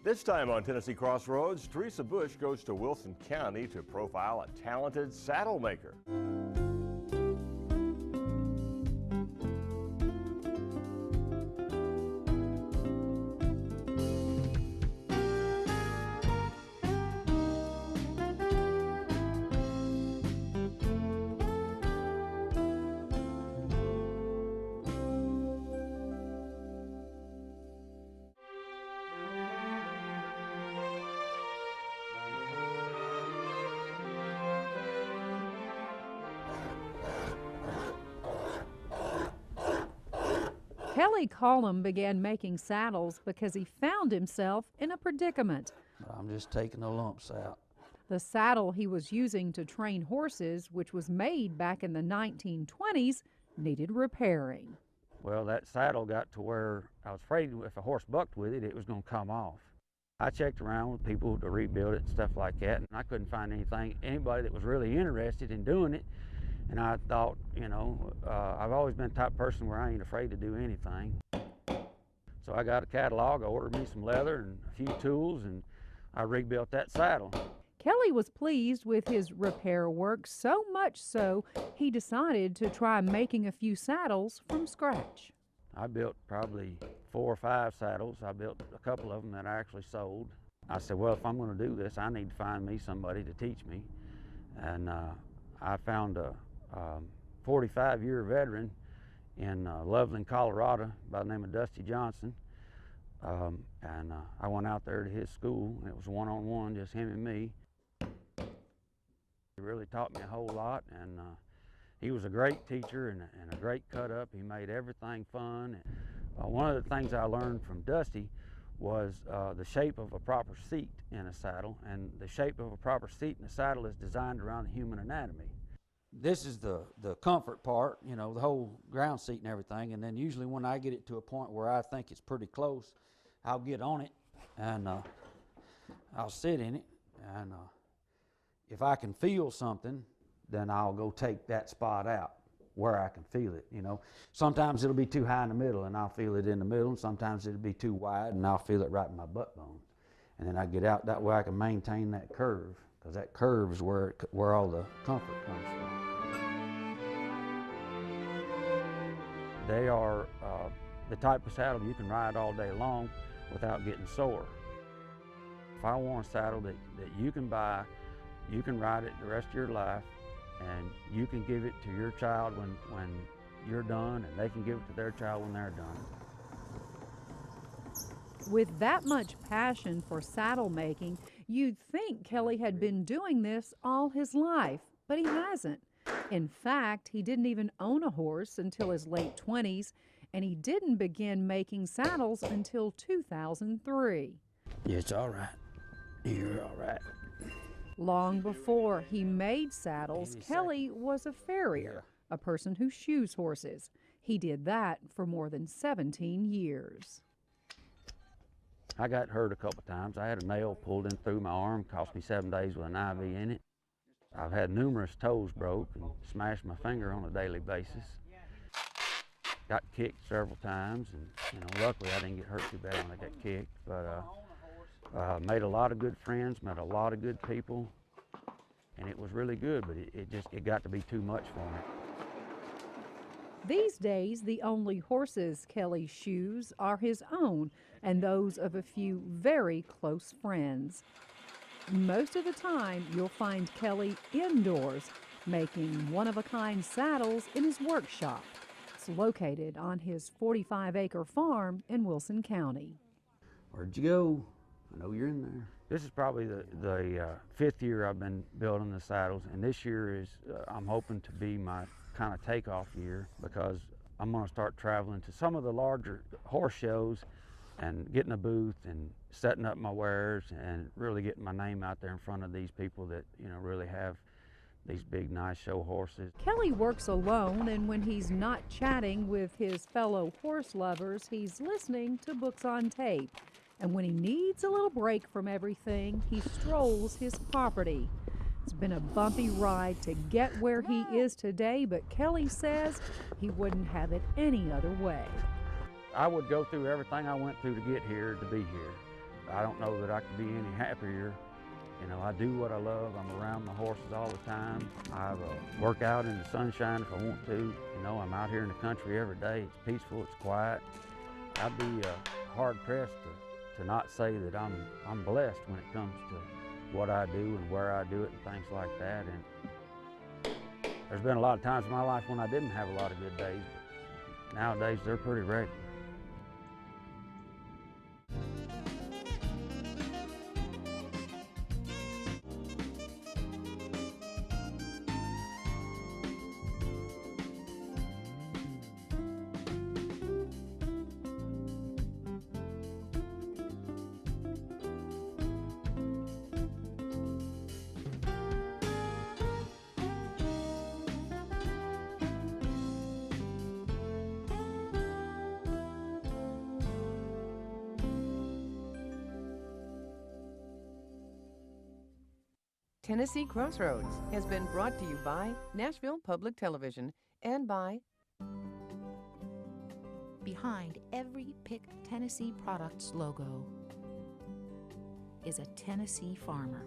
This time on Tennessee Crossroads, Teresa Bush goes to Wilson County to profile a talented saddle maker. Kelly Collom began making saddles because he found himself in a predicament. I'm just taking the lumps out. The saddle he was using to train horses, which was made back in the 1920s, needed repairing. Well, that saddle got to where I was afraid if a horse bucked with it, it was going to come off. I checked around with people to rebuild it and stuff like that, and I couldn't find anybody that was really interested in doing it. And I thought, you know, I've always been the type of person where I ain't afraid to do anything. So I got a catalog, I ordered me some leather and a few tools, and I rebuilt that saddle. Kelly was pleased with his repair work, so much so he decided to try making a few saddles from scratch. I built probably 4 or 5 saddles. I built a couple of them that I actually sold. I said, well, if I'm going to do this, I need to find me somebody to teach me. And I found a 45-year veteran in Loveland, Colorado, by the name of Dusty Johnson. I went out there to his school, and it was one-on-one, just him and me. He really taught me a whole lot, and he was a great teacher and a great cut-up. He made everything fun. One of the things I learned from Dusty was the shape of a proper seat in a saddle, and the shape of a proper seat in a saddle is designed around the human anatomy. This is the comfort part, you know, the whole ground seat and everything, and then usually when I get it to a point where I think it's pretty close, I'll get on it and I'll sit in it, and if I can feel something, then I'll go take that spot out where I can feel it, you know. Sometimes it'll be too high in the middle and I'll feel it in the middle, and sometimes it'll be too wide and I'll feel it right in my butt bone. And then I get out, that way I can maintain that curve, because that curve is where all the comfort comes from. They are the type of saddle you can ride all day long without getting sore. If I want a saddle that you can buy, you can ride it the rest of your life, and you can give it to your child when you're done, and they can give it to their child when they're done. With that much passion for saddle making, you'd think Kelly had been doing this all his life, but he hasn't. In fact, he didn't even own a horse until his late 20s, and he didn't begin making saddles until 2003. It's all right. You're all right. Long before he made saddles, Kelly was a farrier, a person who shoes horses. He did that for more than 17 years. I got hurt a couple times. I had a nail pulled in through my arm, cost me 7 days with an IV in it. I've had numerous toes broke and smashed my finger on a daily basis. Got kicked several times, and you know, luckily I didn't get hurt too bad when I got kicked. But made a lot of good friends, met a lot of good people, and it was really good. But it got to be too much for me. These days, the only horses Kelly shoes are his own and those of a few very close friends. Most of the time, you'll find Kelly indoors making one-of-a-kind saddles in his workshop. It's located on his 45-acre farm in Wilson County. Where'd you go? I know you're in there. This is probably the 5th year I've been building the saddles, and this year is, I'm hoping to be my kind of takeoff year, because I'm going to start traveling to some of the larger horse shows and getting a booth and setting up my wares and really getting my name out there in front of these people that, you know, really have these big, nice show horses. Kelly works alone, and when he's not chatting with his fellow horse lovers, he's listening to books on tape. And when he needs a little break from everything, he strolls his property. It's been a bumpy ride to get where he is today, but Kelly says he wouldn't have it any other way. I would go through everything I went through to get here, to be here. I don't know that I could be any happier. You know, I do what I love. I'm around the horses all the time. I work out in the sunshine if I want to. You know, I'm out here in the country every day. It's peaceful, it's quiet. I'd be hard pressed to not say that I'm blessed when it comes to what I do and where I do it and things like that. And there's been a lot of times in my life when I didn't have a lot of good days, but nowadays they're pretty regular. Tennessee Crossroads has been brought to you by Nashville Public Television and by... Behind every picked Tennessee Products logo is a Tennessee farmer.